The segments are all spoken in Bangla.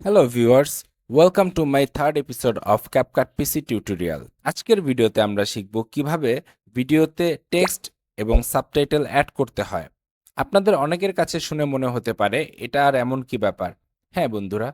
Hello viewers, welcome to my third episode of CapCut PC tutorial. আজকের ভিডিওতে আমরা শিখব কিভাবে ভিডিওতে টেক্সট এবং সাবটাইটেল অ্যাড করতে হয়। আপনাদের অনেকের কাছে শুনে মনে হতে পারে এটা আর এমন কি ব্যাপার। হ্যাঁ বন্ধুরা,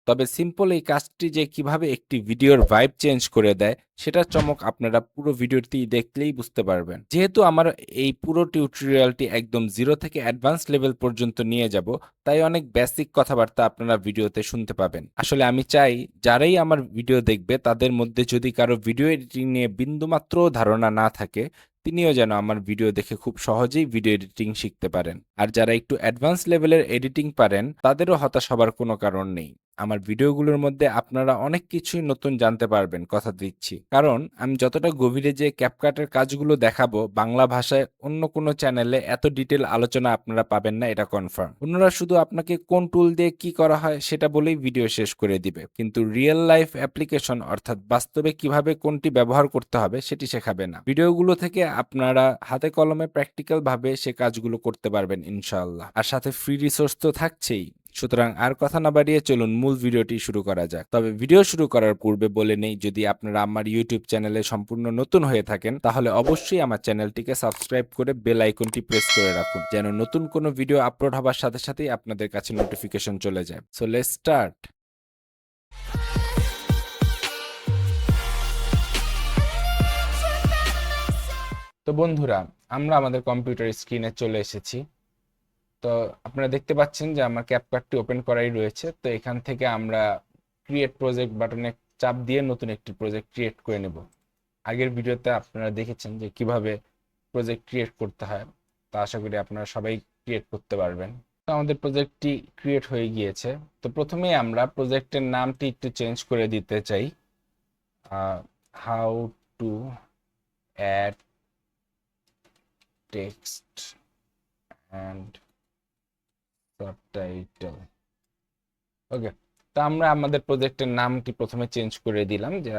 তবে সিম্পল এই কাজটি যে কিভাবে একটি ভিডিওর ভাইব চেঞ্জ করে দেয় সেটার চমক আপনারা পুরো ভিডিওটি দেখলেই বুঝতে পারবেন। যেহেতু আমার এই পুরো টিউটোরিয়ালটি একদম জিরো থেকে অ্যাডভান্স লেভেল পর্যন্ত নিয়ে যাব, তাই অনেক বেসিক কথাবার্তা আপনারা ভিডিওতে শুনতে পাবেন। আসলে আমি চাই যারাই আমার ভিডিও দেখবে তাদের মধ্যে যদি কারো ভিডিও এডিটিং নিয়ে বিন্দুমাত্র ধারণা না থাকে, তিনিও যেন আমার ভিডিও দেখে খুব সহজেই ভিডিও এডিটিং শিখতে পারেন। আর যারা একটু অ্যাডভান্স লেভেলের এডিটিং পারেন তাদেরও হতাশ হবার কোনো কারণ নেই। আমার ভিডিওগুলোর মধ্যে আপনারা অনেক কিছুই নতুন জানতে পারবেন, কথা দিচ্ছি। কারণ আমি যতটা গভীরে যে ক্যাপকাটের কাজগুলো দেখাবো, বাংলা ভাষায় অন্য কোনো চ্যানেলে এত ডিটেল আলোচনা আপনারা পাবেন না, এটা কনফার্ম। অন্যরা শুধু আপনাকে কোন টুল দিয়ে কি করা হয় সেটা বলেই ভিডিও শেষ করে দিবে, কিন্তু রিয়েল লাইফ অ্যাপ্লিকেশন অর্থাৎ বাস্তবে কিভাবে কোনটি ব্যবহার করতে হবে সেটি শেখাবে না। ভিডিওগুলো থেকে আপনারা হাতে কলমে প্র্যাকটিক্যাল ভাবে সে কাজগুলো করতে পারবেন ইনশাআল্লাহ। আর সাথে ফ্রি রিসোর্স তো থাকছেই। সুতরাং আর কথা না বাড়িয়ে চলুন মূল ভিডিওটি শুরু করা যাক। তবে ভিডিও শুরু করার পূর্বে বলে নেই, যদি আপনারা আমার ইউটিউব চ্যানেলে সম্পূর্ণ নতুন হয়ে থাকেন তাহলে অবশ্যই আমার চ্যানেলটিকে সাবস্ক্রাইব করে বেল আইকনটি প্রেস করে রাখুন, যেন নতুন কোনো ভিডিও আপলোড হবার সাথে সাথেই আপনাদের কাছে নোটিফিকেশন চলে যায়। So let's start. তো বন্ধুরা, আমরা আমাদের কম্পিউটার স্ক্রিনে চলে এসেছি। তো আপনারা দেখতে পাচ্ছেন যে আমার ক্যাপকাটটি ওপেন করাই রয়েছে। তো এখান থেকে আমরা ক্রিয়েট প্রজেক্ট বাটনে চাপ দিয়ে নতুন একটি প্রজেক্ট ক্রিয়েট করে নেব। আগের ভিডিওতে আপনারা দেখেছেন যে কিভাবে প্রজেক্ট ক্রিয়েট করতে হয়, তো আশা করি আপনারা সবাই ক্রিয়েট করতে পারবেন। তো আমাদের প্রজেক্টটি ক্রিয়েট হয়ে গিয়েছে। তো প্রথমেই আমরা প্রজেক্টের নামটি একটু চেঞ্জ করে দিতে চাই। How to add text and subtitle. Okay, তো আমরা আমাদের প্রজেক্টের নামটি প্রথমে চেঞ্জ করে দিলাম যে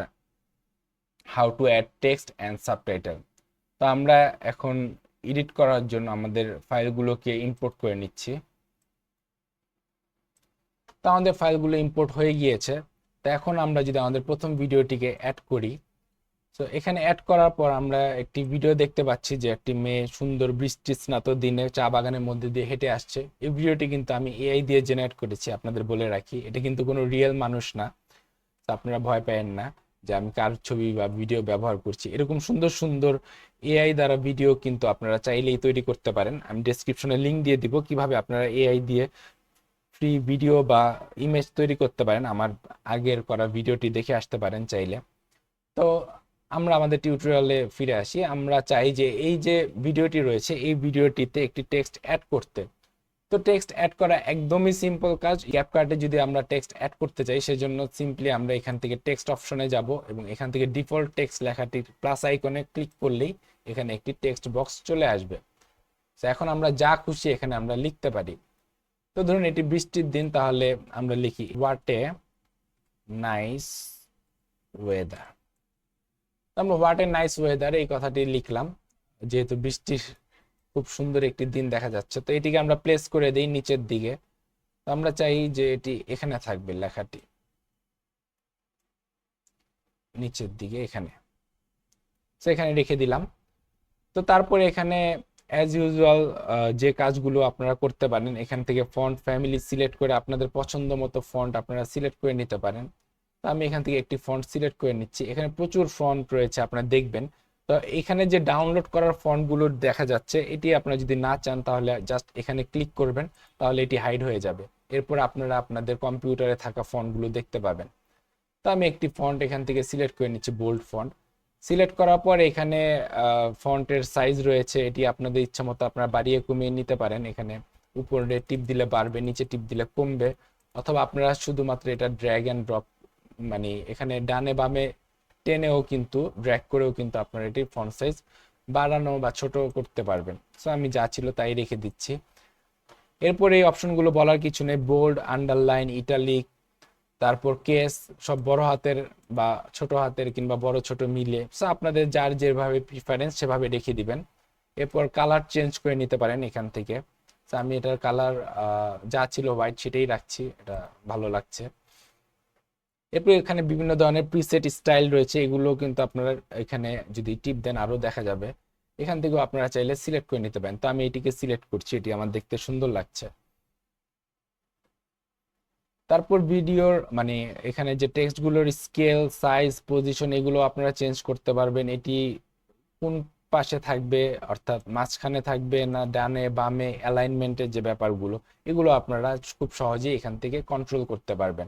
how to add text and subtitle. তো আমরা এখন এডিট করার জন্য আমাদের ফাইলগুলোকে ইম্পোর্ট করে নিচ্ছি। তো আমাদের ফাইলগুলো ইম্পোর্ট হয়ে গিয়েছে। তো এখন আমরা যদি আমাদের প্রথম ভিডিওটিকে অ্যাড করি, তো এখানে অ্যাড করার পর আমরা একটি ভিডিও দেখতে পাচ্ছি যে একটি মেয়ে সুন্দর বৃষ্টি স্নাত দিনে চা বাগানের মধ্যে দিয়ে হেঁটে আসছে। এই ভিডিওটি কিন্তু আমি এআই দিয়ে জেনারেট করেছি, আপনাদের বলে রাখি। এটা কিন্তু কোনো রিয়েল মানুষ না, তো আপনারা ভয় পাবেন না যে আমি কার ছবি বা ভিডিও ব্যবহার করছি। এরকম সুন্দর সুন্দর এআই দ্বারা ভিডিও কিন্তু আপনারা চাইলেই তৈরি করতে পারেন। আমি ডেসক্রিপশনে লিংক দিয়ে দিব কিভাবে আপনারা এআই দিয়ে ফ্রি ভিডিও বা ইমেজ তৈরি করতে পারেন। আমার আগের করা ভিডিওটি দেখে আসতে পারেন চাইলে। তো আমরা আমাদের টিউটোরিয়ালে ফিরে আসি। আমরা চাই যে এই যে ভিডিওটি রয়েছে এই ভিডিওটিতে একটি টেক্সট অ্যাড করতে। তো টেক্সট অ্যাড করা একদমই সিম্পল কাজ। ক্যাপকাটে যদি আমরা টেক্সট অ্যাড করতে চাই, সেজন্য সিম্পলি আমরা এখান থেকে টেক্সট অপশনে যাব এবং এখান থেকে ডিফল্ট টেক্সট লেখাটির প্লাস আইকনে ক্লিক করলেই এখানে একটি টেক্সট বক্স চলে আসবে। তো এখন আমরা যা খুশি এখানে আমরা লিখতে পারি। তো ধরুন এটি বৃষ্টির দিন, তাহলে আমরা লিখি হোয়াট এ নাইস ওয়েদার। আমরা হোয়াট এ নাইস ওয়েদার এই কথাটি লিখলাম, যেহেতু বৃষ্টির খুব সুন্দর একটি দিন দেখা যাচ্ছে। তো এটিকে আমরা প্লেস করে দিই নিচের দিকে। তো আমরা চাই যে এটি এখানে থাকবে, লেখাটি নিচের দিকে এখানে। তো এখানে রেখে দিলাম। তো তারপরে এখানে অ্যাজ ইউজুয়াল যে কাজগুলো আপনারা করতে পারেন, এখান থেকে ফন্ট ফ্যামিলি সিলেক্ট করে আপনাদের পছন্দ মতো ফন্ট আপনারা সিলেক্ট করে নিতে পারেন। তো আমি এখান থেকে একটি ফন্ট সিলেক্ট করে নিচ্ছি। এখানে প্রচুর ফন্ট রয়েছে, আপনারা দেখবেন। তো এখানে যে ডাউনলোড করার ফন্টগুলো দেখা যাচ্ছে, এটি আপনারা যদি না চান তাহলে জাস্ট এখানে ক্লিক করবেন, তাহলে এটি হাইড হয়ে যাবে। এরপর আপনারা আপনাদের কম্পিউটারে থাকা ফন্টগুলো দেখতে পাবেন। তো আমি একটি ফন্ট এখান থেকে সিলেক্ট করে নিচ্ছি, বোল্ড ফন্ট। সিলেক্ট করার পর এখানে ফন্টের সাইজ রয়েছে, এটি আপনাদের ইচ্ছা মতো আপনারা বাড়িয়ে কমিয়ে নিতে পারেন। এখানে উপরে টিপ দিলে বাড়বে, নিচে টিপ দিলে কমবে, অথবা আপনারা শুধুমাত্র এটা ড্র্যাগ অ্যান্ড ড্রপ, মানে এখানে ডানে বামে টেনেও কিন্তু ড্র্যাগ করেও কিন্তু আপনারা এটি ফন্ট সাইজ বাড়ানো বা ছোট করতে পারবেন। সো আমি যা ছিল তাই রেখে দিচ্ছি। এরপর এই অপশনগুলো বলার কিছু নেই, বোল্ড, আন্ডারলাইন, ইটালিক, তারপর কেস সব বড় হাতের বা ছোট হাতের কিংবা বড় ছোট মিলে, সো আপনাদের যার যেভাবে প্রিফারেন্স সেভাবে রেখে দিবেন। এরপর কালার চেঞ্জ করে নিতে পারেন এখান থেকে। তো আমি এটার কালার যা ছিল হোয়াইট সেটাই রাখছি, এটা ভালো লাগছে। এরপর এখানে বিভিন্ন ধরনের প্রিসেট স্টাইল রয়েছে, এগুলো কিন্তু আপনারা এখানে যদি টিপ দেন আরো দেখা যাবে। এখান থেকেও আপনারা চাইলে সিলেক্ট করে নিতে পারেন। তো আমি এটিকে সিলেক্ট করছি, এটি আমার দেখতে সুন্দর লাগছে। তারপর ভিডিওর মানে এখানে যে টেক্সটগুলোর স্কেল, সাইজ, পজিশন এগুলো আপনারা চেঞ্জ করতে পারবেন। এটি কোন পাশে থাকবে, অর্থাৎ মাঝখানে থাকবে না ডানে বামে, অ্যালাইনমেন্টের যে ব্যাপারগুলো এগুলো আপনারা খুব সহজেই এখান থেকে কন্ট্রোল করতে পারবেন।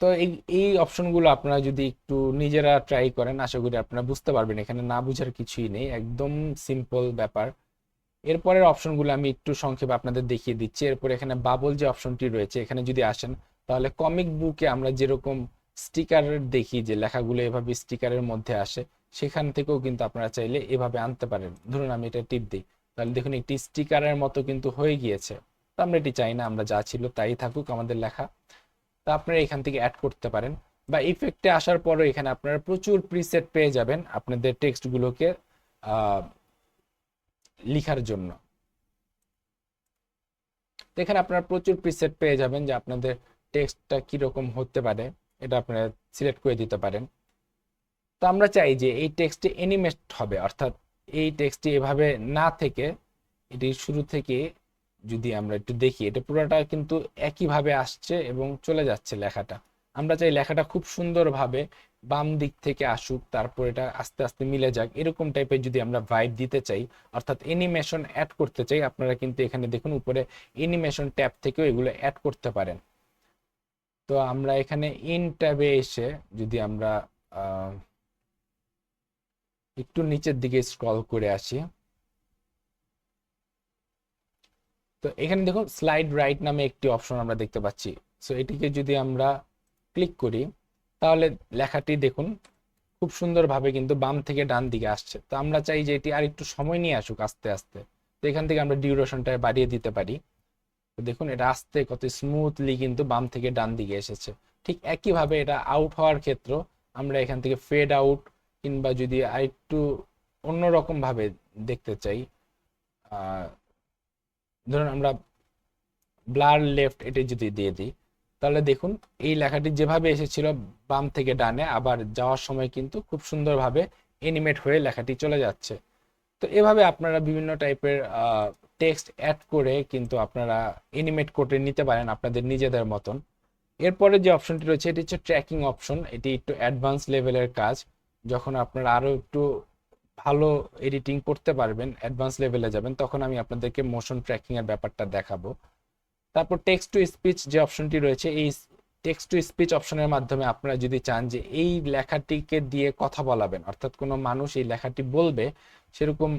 তো এই এই অপশনগুলো আপনারা যদি একটু নিজেরা ট্রাই করেন আশা করি আপনারা বুঝতে পারবেন, এখানে না বুঝার কিছুই নেই, একদম সিম্পল ব্যাপার। এরপরের অপশনগুলো আমি একটু সংক্ষেপে আপনাদের দেখিয়ে দিচ্ছি। এরপর এখানে বাবল যে অপশনটি রয়েছে, এখানে যদি আসেন তাহলে কমিক বুকে আমরা যেরকম স্টিকার দেখি যে লেখাগুলো এভাবে স্টিকারের মধ্যে আসে, সেখান থেকেও কিন্তু আপনারা চাইলে এভাবে আনতে পারেন। ধরুন আমি এটা টিপ দিই, তাহলে দেখুন একটি স্টিকারের মতো কিন্তু হয়ে গিয়েছে। তো আমরা এটি চাই না, আমরা যা ছিল তাই থাকুক আমাদের লেখা। তা আপনারা এখান থেকে অ্যাড করতে পারেন, বা ইফেক্টে আসার পরও এখানে আপনারা প্রচুর প্রিসেট পেয়ে যাবেন আপনাদের টেক্সটগুলোকে লিখার জন্য। তো এখানে আপনারা প্রচুর প্রিসেট পেয়ে যাবেন যে আপনাদের টেক্সটটা কিরকম হতে পারে, এটা আপনারা সিলেক্ট করে দিতে পারেন। তো আমরা চাই যে এই টেক্সটটি অ্যানিমেট হবে, অর্থাৎ এই টেক্সটটি এভাবে না থেকে এটি শুরু থেকে যদি আমরা একটু দেখি, এটা পুরোটা কিন্তু একইভাবে আসছে এবং চলে যাচ্ছে লেখাটা। আমরা চাই লেখাটা খুব সুন্দরভাবে বাম দিক থেকে আসুক, তারপর এটা আস্তে আস্তে মিলে যাক, এরকম টাইপের যদি আমরা ভাইব দিতে চাই, অর্থাৎ অ্যানিমেশন অ্যাড করতে চাই, আপনারা কিন্তু এখানে দেখুন উপরে অ্যানিমেশন ট্যাব থেকেও এগুলো অ্যাড করতে পারেন। তো আমরা এখানে ইন ট্যাবে এসে যদি আমরা একটু নিচের দিকে স্ক্রল করে আসি, তো এখানে দেখুন স্লাইড রাইট নামে একটি অপশন আমরা দেখতে পাচ্ছি। সো এটিকে যদি আমরা ক্লিক করি তাহলে লেখাটি দেখুন খুব সুন্দরভাবে কিন্তু বাম থেকে ডান দিকে আসছে। তো আমরা চাই যে এটি আর একটু সময় নিয়ে আসুক আস্তে আস্তে। তো এখান থেকে আমরা ডিউরেশনটা বাড়িয়ে দিতে পারি। তো দেখুন এটা আস্তে কত স্মুথলি কিন্তু বাম থেকে ডান দিকে এসেছে। ঠিক একইভাবে এটা আউট হওয়ার ক্ষেত্র আমরা এখান থেকে ফেড আউট, কিংবা যদি আরেকটু অন্যরকম ভাবে দেখতে চাই, ধরুন আমরা ব্লার লেফট এটি যদি দিয়ে দিই, তাহলে দেখুন এই লেখাটি যেভাবে এসেছিল বাম থেকে ডানে, আবার যাওয়ার সময় কিন্তু খুব সুন্দরভাবে এনিমেট হয়ে লেখাটি চলে যাচ্ছে। তো এভাবে আপনারা বিভিন্ন টাইপের টেক্সট অ্যাড করে কিন্তু আপনারা এনিমেট করে নিতে পারেন আপনাদের নিজেদের মতন। এরপরে যে অপশনটি রয়েছে এটি হচ্ছে ট্র্যাকিং অপশন। এটি একটু অ্যাডভান্স লেভেলের কাজ, যখন আপনারা আরো একটু ভালো এডিটিং করতে পারবেন, অ্যাডভান্স লেভেলে যাবেন, তখন আমি আপনাদেরকে মোশন ট্র্যাকিং এর ব্যাপারটা দেখাবো। তারপর টেক্সট টু স্পিচ যে অপশনটি রয়েছে, এই টেক্সট টু স্পিচ অপশনের মাধ্যমে আপনারা যদি চান যে এই লেখাটিকে দিয়ে কথা বলাবেন, অর্থাৎ কোনো মানুষ এই লেখাটি বলবে সেরকম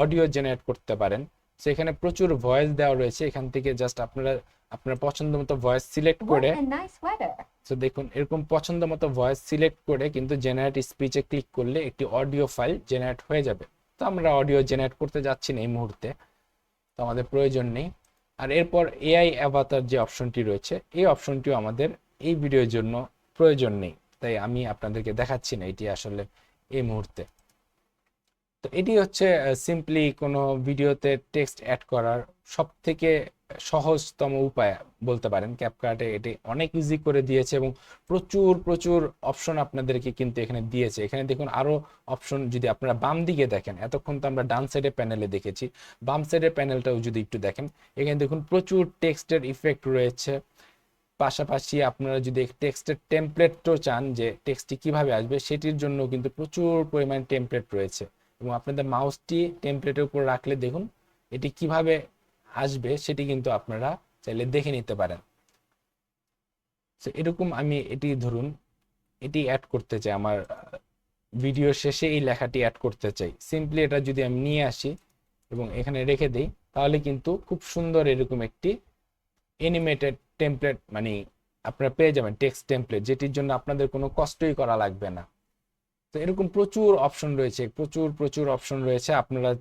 অডিও জেনারেট করতে পারেন। সো এখানে প্রচুর ভয়েস দেওয়া রয়েছে, এখান থেকে জাস্ট আপনারা আপনার পছন্দ মতো ভয়েস সিলেক্ট করে, তো দেখুন এরকম পছন্দ মতো ভয়েস সিলেক্ট করে কিন্তু জেনারেট স্পিচে ক্লিক করলে একটি অডিও ফাইল জেনারেট হয়ে যাবে। তো আমরা অডিও জেনারেট করতে যাচ্ছি না এই মুহূর্তে, তো আমাদের প্রয়োজন নেই। আর এরপর এআই অ্যাভাতার যে অপশনটি রয়েছে, এই অপশনটিও আমাদের এই ভিডিওর জন্য প্রয়োজন নেই, তাই আমি আপনাদেরকে দেখাচ্ছি না এটি আসলে এই মুহূর্তে। তো এটি হচ্ছে সিম্পলি কোনো ভিডিওতে টেক্সট অ্যাড করার সব থেকে সহজতম উপায় বলতে পারেন। ক্যাপকাটে এটি অনেক ইজি করে দিয়েছে এবং প্রচুর প্রচুর অপশন আপনাদেরকে কিন্তু এখানে দিয়েছে। এখানে দেখুন আরো অপশন, যদি আপনারা বাম দিকে দেখেন, এতক্ষণ তো আমরা ডান সাইডের প্যানেলে দেখেছি, বাম সাইডের প্যানেলটাও যদি একটু দেখেন, এখানে দেখুন প্রচুর টেক্সটের ইফেক্ট রয়েছে। পাশাপাশি আপনারা যদি টেক্সটের টেমপ্লেটও চান যে টেক্সটটি কিভাবে আসবে, সেটির জন্য কিন্তু প্রচুর পরিমাণ টেমপ্লেট রয়েছে, এবং আপনাদের মাউসটি টেমপ্লেটের উপর রাখলে দেখুন এটি কিভাবে আসবে সেটি কিন্তু আপনারা চাইলে দেখে নিতে পারেন। তো এরকম আমি এটি ধরুন এটি অ্যাড করতে চাই, আমার ভিডিও শেষে এই লেখাটি অ্যাড করতে চাই, সিম্পলি এটা যদি আমি নিয়ে আসি এবং এখানে রেখে দিই, তাহলে কিন্তু খুব সুন্দর এরকম একটি অ্যানিমেটেড টেমপ্লেট মানে আপনারা পেয়ে যাবেন, টেক্সট টেমপ্লেট, যেটির জন্য আপনাদের কোনো কষ্টই করা লাগবে না। তো এরকম প্রচুর অপশন রয়েছে, প্রচুর প্রচুর অপশন রয়েছে, আপনারা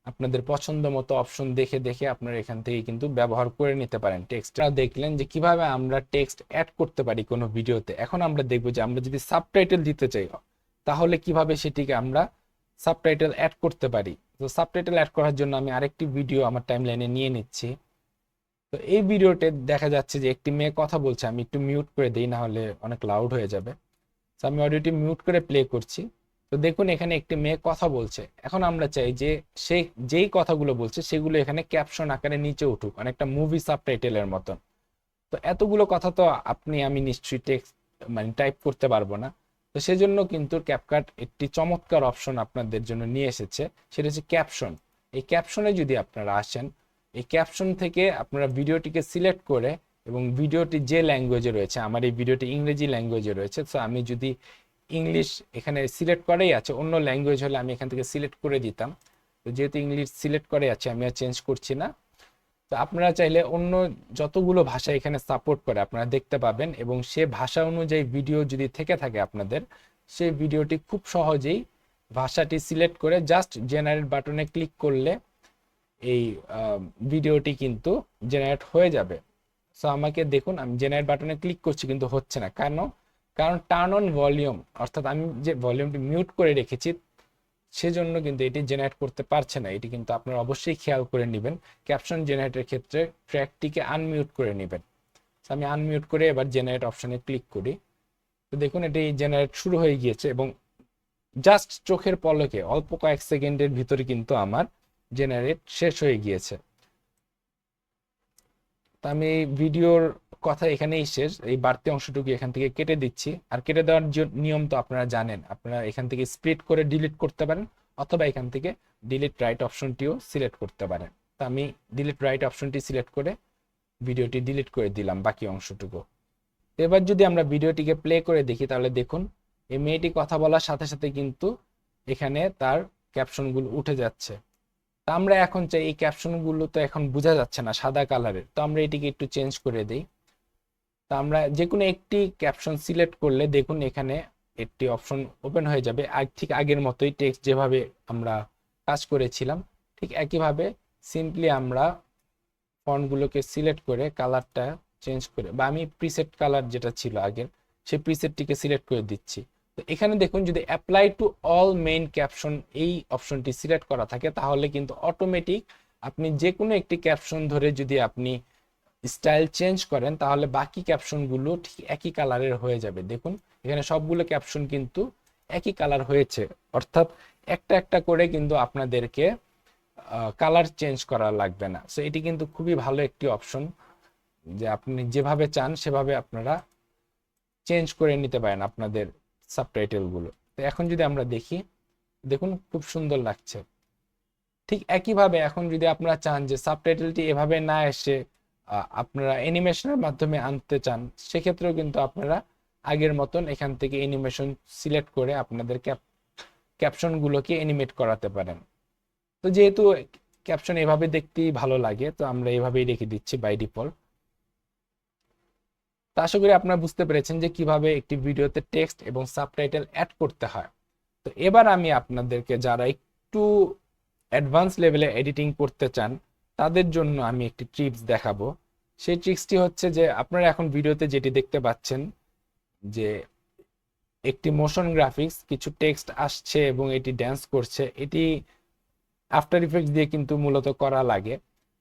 আপনাদের পছন্দ মতো অপশন দেখে দেখে আপনারা এখান থেকে কিন্তু ব্যবহার করে নিতে পারেন। টেক্সটটা দেখলেন যে কিভাবে আমরা টেক্সট অ্যাড করতে পারি কোনো ভিডিওতে। এখন আমরা দেখবো যে আমরা যদি সাবটাইটেল দিতে চাই তাহলে কিভাবে সেটিকে আমরা সাবটাইটেল অ্যাড করতে পারি। তো সাবটাইটেল অ্যাড করার জন্য আমি আরেকটি ভিডিও আমার টাইমলাইনে নিয়ে নিচ্ছি। তো এই ভিডিওতে দেখা যাচ্ছে যে একটি মেয়ে কথা বলছে, আমি একটু মিউট করে দিই, না হলে অনেক লাউড হয়ে যাবে। তো আমি অডিওটি মিউট করে প্লে করছি। তো দেখুন এখানে একটি মেয়ে কথা বলছে। এখন আমরা চাই যে সে যেই কথাগুলো বলছে সেগুলো এখানে ক্যাপশন আকারে নিচে উঠুক, অনেকটা মুভি সাবটাইটেলের মতন। তো এতগুলো কথা তো আমি নিশ্চয়ই টেক্সট মানে টাইপ করতে পারবো না। তো সেজন্য কিন্তু ক্যাপকাট একটি চমৎকার অপশন আপনাদের জন্য নিয়ে এসেছে, সেটা হচ্ছে ক্যাপশন। এই ক্যাপশনে যদি আপনারা আসেন, এই ক্যাপশন থেকে আপনারা ভিডিওটিকে সিলেক্ট করে, এবং ভিডিওটি যে ল্যাঙ্গুয়েজে রয়েছে, আমার এই ভিডিওটি ইংরেজি ল্যাঙ্গুয়েজে রয়েছে, তো আমি যদি ইংলিশ এখানে সিলেক্ট করেই আছে, অন্য ল্যাঙ্গুয়েজ হলে আমি এখান থেকে সিলেক্ট করে দিতাম। তো যেহেতু ইংলিশ সিলেক্ট করে আছে, আমি আর চেঞ্জ করছি না। তো আপনারা চাইলে অন্য যতগুলো ভাষা এখানে সাপোর্ট করে আপনারা দেখতে পাবেন, এবং সে ভাষা অনুযায়ী ভিডিও যদি থেকে থাকে আপনাদের, সেই ভিডিওটি খুব সহজেই ভাষাটি সিলেক্ট করে জাস্ট জেনারেট বাটনে ক্লিক করলে এই ভিডিওটি কিন্তু জেনারেট হয়ে যাবে। সো আমাকে দেখুন, আমি জেনারেট বাটনে ক্লিক করছি কিন্তু হচ্ছে না। কেন? কারণ টার্ন অন ভলিউম, অর্থাৎ আমি যে ভলিউমটি মিউট করে রেখেছি সেজন্য কিন্তু এটি জেনারেট করতে পারছে না। এটি কিন্তু আপনারা অবশ্যই খেয়াল করে নেবেন। ক্যাপশন জেনারেটের ক্ষেত্রে ট্র্যাকটিকে আনমিউট করে নেবেন। আমি আনমিউট করে এবার জেনারেট অপশনে ক্লিক করি। তো দেখুন এটি জেনারেট শুরু হয়ে গিয়েছে, এবং জাস্ট চোখের পলকে অল্প কয়েক সেকেন্ডের ভিতরে কিন্তু আমার জেনারেট শেষ হয়ে গিয়েছে। তো আমি ভিডিওর কথা এখানেই শেষ, এই বাড়তি অংশটুকু এখান থেকে কেটে দিচ্ছি। আর কেটে দেওয়ার নিয়ম তো আপনারা জানেন, আপনারা এখান থেকে স্প্লিট করে ডিলিট করতে পারেন, অথবা এখান থেকে ডিলিট রাইট অপশনটিও সিলেক্ট করতে পারেন। তো আমি ডিলিট রাইট অপশনটি সিলেক্ট করে ভিডিওটি ডিলিট করে দিলাম বাকি অংশটুকু। এবার যদি আমরা ভিডিওটিকে প্লে করে দেখি, তাহলে দেখুন এই মেয়েটি কথা বলার সাথে সাথে কিন্তু এখানে তার ক্যাপশনগুলো উঠে যাচ্ছে। তা আমরা এখন চাই, এই ক্যাপশনগুলো তো এখন বোঝা যাচ্ছে না, সাদা কালারের, তো আমরা এটিকে একটু চেঞ্জ করে দিই। তা আমরা যে কোনো একটি ক্যাপশন সিলেক্ট করলে দেখুন এখানে একটি অপশন ওপেন হয়ে যাবে, ঠিক আগের মতোই টেক্সট যেভাবে আমরা কাজ করেছিলাম ঠিক একইভাবে সিম্পলি আমরা ফন্টগুলোকে সিলেক্ট করে কালারটা চেঞ্জ করে, বা আমি প্রিসেট কালার যেটা ছিল আগের সেই প্রিসেটটিকে সিলেক্ট করে দিচ্ছি। তো এখানে দেখুন যদি apply to all main caption এই অপশনটি সিলেক্ট করা থাকে, তাহলে কিন্তু অটোমেটিক আপনি যে কোনো একটি ক্যাপশন ধরে যদি আপনি স্টাইল চেঞ্জ করেন, তাহলে বাকি ক্যাপশনগুলো ঠিক একই কালারের হয়ে যাবে। দেখুন এখানে সবগুলো ক্যাপশন কিন্তু একই কালার হয়েছে, অর্থাৎ একটা একটা করে কিন্তু আপনাদেরকে কালার চেঞ্জ করা লাগবে না। সো এটি কিন্তু খুবই ভালো একটি অপশন, যে আপনি যেভাবে চান সেভাবে আপনারা চেঞ্জ করে নিতে পারেন আপনাদের সাবটাইটেল গুলো। তো এখন যদি আমরা দেখি, দেখুন খুব সুন্দর লাগছে। ঠিক একইভাবে এখন যদি আপনারা চান যে সাবটাইটেলটি এভাবে না এসে আপনারা অ্যানিমেশনের মাধ্যমে আনতে চান, সেক্ষেত্রেও কিন্তু আপনারা আগের মতন এখান থেকে অ্যানিমেশন সিলেক্ট করে আপনাদের ক্যাপশনগুলোকে অ্যানিমেট করাতে পারেন। তো যেহেতু ক্যাপশন এভাবে দেখতেই ভালো লাগে, তো আমরা এভাবেই রেখে দিচ্ছি বাই ডিফল্ট। তো আশা করি আপনারা বুঝতে পেরেছেন যে কিভাবে একটি ভিডিওতে টেক্সট এবং সাবটাইটেল অ্যাড করতে হয়। তো এবার আমি আপনাদেরকে, যারা একটু অ্যাডভান্স লেভেলে এডিটিং করতে চান, তাদের জন্য আমি একটি ট্রিক্স দেখাবো। সেই ট্রিক্সটি হচ্ছে যে আপনারা এখন ভিডিওতে যেটি দেখতে পাচ্ছেন, যে একটি মোশন গ্রাফিক্স কিছু টেক্সট আসছে এবং এটি ড্যান্স করছে, এটি আফটার ইফেক্টস দিয়ে কিন্তু মূলত করা লাগে।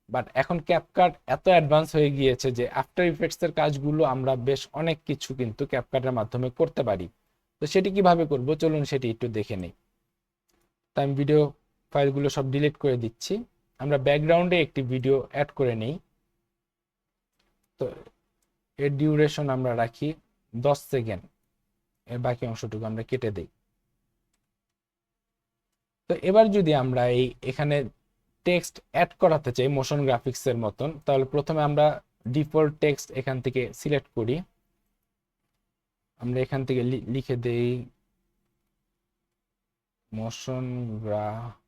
বাট এখন ক্যাপকাট এত অ্যাডভান্স হয়ে গিয়েছে যে আফটার ইফেক্টস এর কাজগুলো আমরা বেশ অনেক কিছু কিন্তু ক্যাপকাটের মাধ্যমে করতে পারি। তো সেটি কিভাবে করব, চলুন সেটি একটু দেখে নিই। তাই আমি ভিডিও ফাইলগুলো সব ডিলিট করে দিচ্ছি। আমরা ব্যাকগ্রাউন্ডে একটি ভিডিও অ্যাড করে নেই। তো এর ডিউরেশন আমরা রাখি 10 সেকেন্ড, এর বাকি অংশটুকু আমরা কেটে দিই। তো এবার যদি আমরা এখানে টেক্সট অ্যাড করাতে চাই মোশন গ্রাফিক্স এর মতন, তাহলে প্রথমে আমরা ডিফল্ট টেক্সট এখান থেকে সিলেক্ট করি। আমরা এখান থেকে লিখে দেই মোশন গ্রাফিক।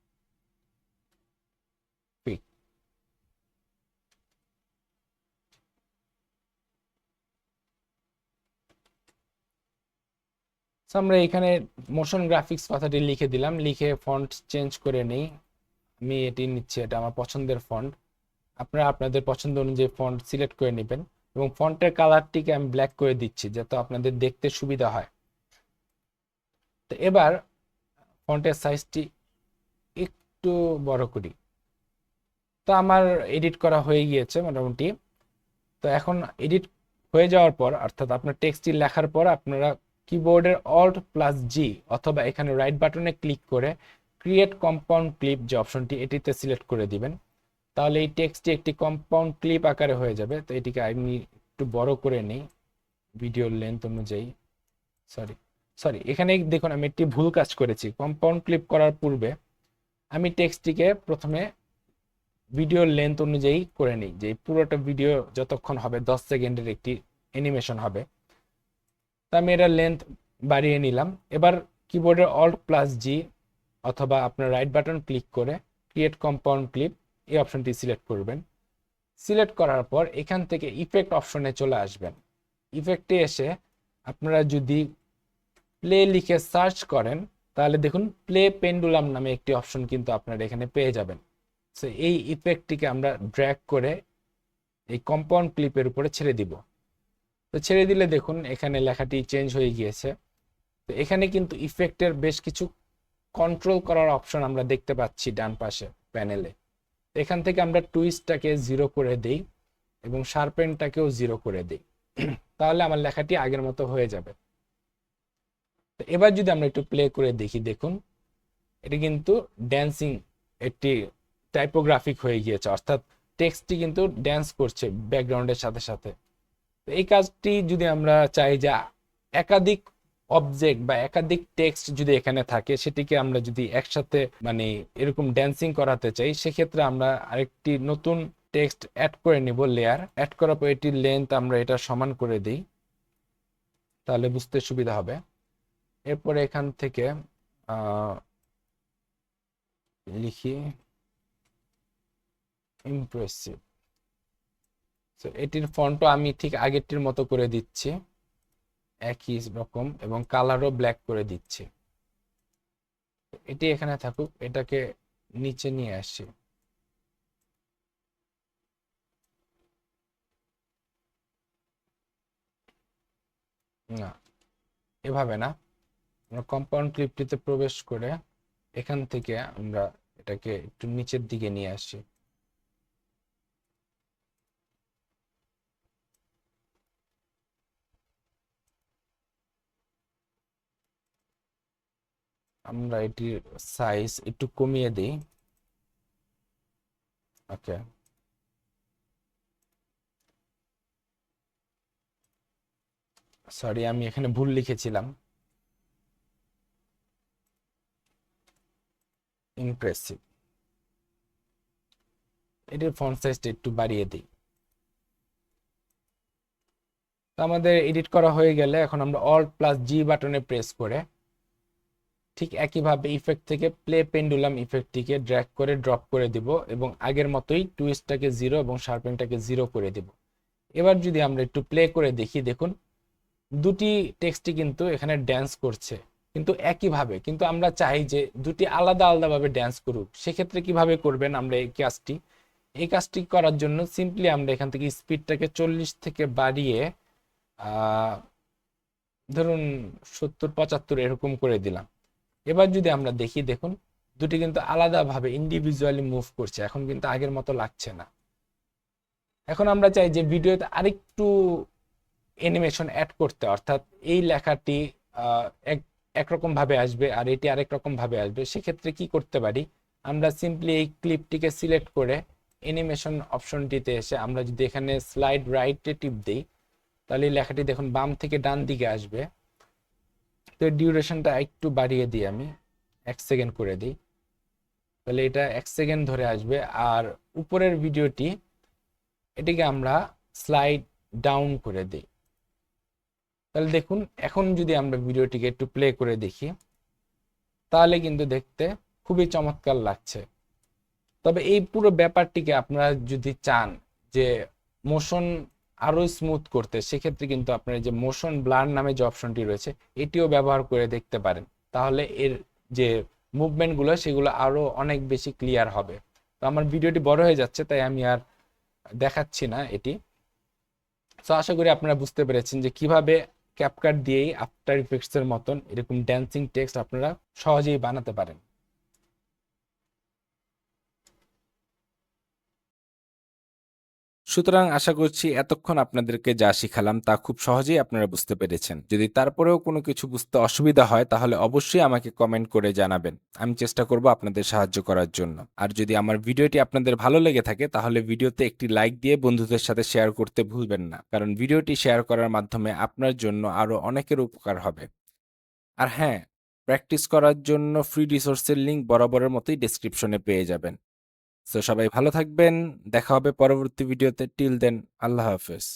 আমরা এখানে মোশন গ্রাফিক্স কথাটি লিখে দিলাম, লিখে ফন্ট চেঞ্জ করে নেই। আমি এটি নিচ্ছি, এটা আমার পছন্দের ফন্ট। আপনারা আপনাদের পছন্দ অনুযায়ী ফন্ট সিলেক্ট করে নেবেন, এবং ফন্টের কালারটিকে আমি ব্ল্যাক করে দিচ্ছি যাতে আপনাদের দেখতে সুবিধা হয়। তো এবার ফন্টের সাইজটি একটু বড় করি। তো আমার এডিট করা হয়ে গিয়েছে মোটামুটি। তো এখন এডিট হয়ে যাওয়ার পর, অর্থাৎ আপনার টেক্সটটি লেখার পর আপনারা কিবোর্ডের Alt+G অথবা এখানে রাইট বাটনে ক্লিক করে ক্রিয়েট কম্পাউন্ড ক্লিপ যে অপশনটি, এটিতে সিলেক্ট করে দিবেন। তাহলে এই টেক্সটটি একটি কম্পাউন্ড ক্লিপ আকারে হয়ে যাবে। তো এটিকে আমি একটু বড় করে নিই ভিডিওর লেন্থ অনুযায়ী। সরি সরি এখানে দেখুন আমি একটি ভুল কাজ করেছি। কম্পাউন্ড ক্লিপ করার পূর্বে আমি টেক্সটটিকে প্রথমে ভিডিওর লেন্থ অনুযায়ী করে নিই, যে পুরোটা ভিডিও যতক্ষণ হবে 10 সেকেন্ডের একটি অ্যানিমেশন হবে। তা আমি এটার লেন্থ বাড়িয়ে নিলাম। এবার কিবোর্ডের Alt+G অথবা আপনার রাইট বাটন ক্লিক করে ক্রিয়েট কম্পাউন্ড ক্লিপ এই অপশনটি সিলেক্ট করবেন। সিলেক্ট করার পর এখান থেকে ইফেক্ট অপশনে চলে আসবেন। ইফেক্টে এসে আপনারা যদি প্লে লিখে সার্চ করেন তাহলে দেখুন প্লে পেন্ডুলাম নামে একটি অপশন কিন্তু আপনারা এখানে পেয়ে যাবেন। সো এই ইফেক্টটিকে আমরা ড্র্যাগ করে এই কম্পাউন্ড ক্লিপের উপরে ছেড়ে দিব। তো ছেড়ে দিলে দেখুন এখানে লেখাটি চেঞ্জ হয়ে গিয়েছে। তো এখানে কিন্তু ইফেক্টের বেশ কিছু কন্ট্রোল করার অপশন আমরা দেখতে পাচ্ছি ডান পাশে প্যানেলে। এখান থেকে আমরা টুইস্টটাকে 0 করে দেই এবং শার্পেনটাকেও 0 করে দেই। তাহলে আমার লেখাটি আগের মতো হয়ে যাবে। তো এবার যদি আমরা একটু প্লে করে দেখি, দেখুন এটি কিন্তু ড্যান্সিং একটি টাইপোগ্রাফিক হয়ে গিয়েছে, অর্থাৎ টেক্সটটি কিন্তু ড্যান্স করছে ব্যাকগ্রাউন্ডের সাথে সাথে। তো এই কাজটি যদি আমরা চাই যে একাধিক অবজেক্ট বা একাধিক টেক্সট যদি এখানে থাকে সেটিকে আমরা যদি একসাথে মানে এরকম ড্যান্সিং করাতে চাই, সেক্ষেত্রে আমরা আরেকটি নতুন টেক্সট অ্যাড করে নিব। লেয়ার অ্যাড করার পর এটির লেন্থ আমরা এটা সমান করে দিই, তাহলে বুঝতে সুবিধা হবে। এরপরে এখান থেকে লিখি ইমপ্রেসিভ। এটির ফন্টও আমি ঠিক আগেরটির মতো করে দিচ্ছি, একই রকম, এবং কালারও ব্ল্যাক করে দিচ্ছি। এটি এখানে থাকুক, এটাকে নিচে নিয়ে আসি। না, এভাবে না, আমরা কম্পাউন্ড ক্লিপটিতে প্রবেশ করে এখান থেকে আমরা এটাকে একটু নিচের দিকে নিয়ে আসি। আমরা এটির সাইজ একটু কমিয়ে দিই। ওকে, সরি আমি এখানে ভুল লিখেছিলাম, ইমপ্রেসিভ। এটির ফন্ট সাইজটা একটু বাড়িয়ে দিই। আমাদের এডিট করা হয়ে গেলে এখন আমরা Alt+G বাটনে প্রেস করে ঠিক একইভাবে ইফেক্ট থেকে প্লে পেন্ডুলাম ইফেক্টটিকে ড্র্যাগ করে ড্রপ করে দিব এবং আগের মতোই টুইস্টটাকে 0 এবং শার্পেনটাকে 0 করে দিব। এবার যদি আমরা একটু প্লে করে দেখি, দেখুন দুটি টেক্সটই কিন্তু এখানে ড্যান্স করছে কিন্তু একইভাবে, কিন্তু আমরা চাই যে দুটি আলাদা আলাদাভাবে ড্যান্স করুক। সেক্ষেত্রে কিভাবে করবেন আমরা এই কাজটি করার জন্য সিম্পলি আমরা এখান থেকে স্পিডটাকে 40 থেকে বাড়িয়ে ধরুন 70-75 এরকম করে দিলাম। এবার যদি আমরা দেখি, দেখুন দুটি কিন্তু আলাদাভাবে ইন্ডিভিজুয়ালি মুভ করছে, এখন কিন্তু আগের মতো লাগছে না। এখন আমরা চাই যে ভিডিওতে আরেকটু অ্যানিমেশন অ্যাড করতে, অর্থাৎ এই লেখাটি একরকম ভাবে আসবে আর এটি আরেক রকম ভাবে আসবে। সেক্ষেত্রে কি করতে পারি, আমরা সিম্পলি এই ক্লিপটিকে সিলেক্ট করে অ্যানিমেশন অপশনটিতে এসে আমরা যদি এখানে স্লাইড রাইটে টিপ দিই তাহলে এই লেখাটি দেখুন বাম থেকে ডান দিকে আসবে। তো ডিউরেশনটা একটু বাড়িয়ে দিই, আমি 1 সেকেন্ড করে দিই, তাহলে এটা 1 সেকেন্ড ধরে আসবে। আর উপরের ভিডিওটি এটিকে আমরা স্লাইড ডাউন করে দিই, তাহলে দেখুন এখন যদি আমরা ভিডিওটিকে একটু প্লে করে দেখি তাহলে কিন্তু দেখতে খুবই চমৎকার লাগছে। তবে এই পুরো ব্যাপারটিকে আপনারা যদি চান যে মোশন আরো স্মুথ করতে, সেক্ষেত্রে কিন্তু আপনার যে মোশন ব্লার নামে যে অপশনটি রয়েছে এটিও ব্যবহার করে দেখতে পারেন, তাহলে এর যে মুভমেন্টগুলো সেগুলো আরো অনেক বেশি ক্লিয়ার হবে। তো আমার ভিডিওটি বড় হয়ে যাচ্ছে তাই আমি আর দেখাচ্ছি না এটি। তো আশা করি আপনারা বুঝতে পেরেছেন যে কিভাবে ক্যাপকাট দিয়েই আফটার ইফেক্টস এর মতন এরকম ড্যান্সিং টেক্সট আপনারা সহজেই বানাতে পারেন। সুতরাং আশা করছি এতক্ষণ আপনাদেরকে যা শিখালাম তা খুব সহজেই আপনারা বুঝতে পেরেছেন। যদি তারপরেও কোনো কিছু বুঝতে অসুবিধা হয় তাহলে অবশ্যই আমাকে কমেন্ট করে জানাবেন। আমি চেষ্টা করব আপনাদের সাহায্য করার জন্য। আর যদি আমার ভিডিওটি আপনাদের ভালো লেগে থাকে তাহলে ভিডিওতে একটি লাইক দিয়ে বন্ধুদের সাথে শেয়ার করতে ভুলবেন না। কারণ ভিডিওটি শেয়ার করার মাধ্যমে আপনার জন্য আরো অনেকের উপকার হবে। আর হ্যাঁ, প্র্যাকটিস করার জন্য ফ্রি রিসোর্সের লিংক বরাবরের মতোই ডেসক্রিপশনে পেয়ে যাবেন। সো সবাই ভালো থাকবেন। দেখা হবে পরবর্তী ভিডিওতে। টিল দেন আল্লাহ হাফেজ।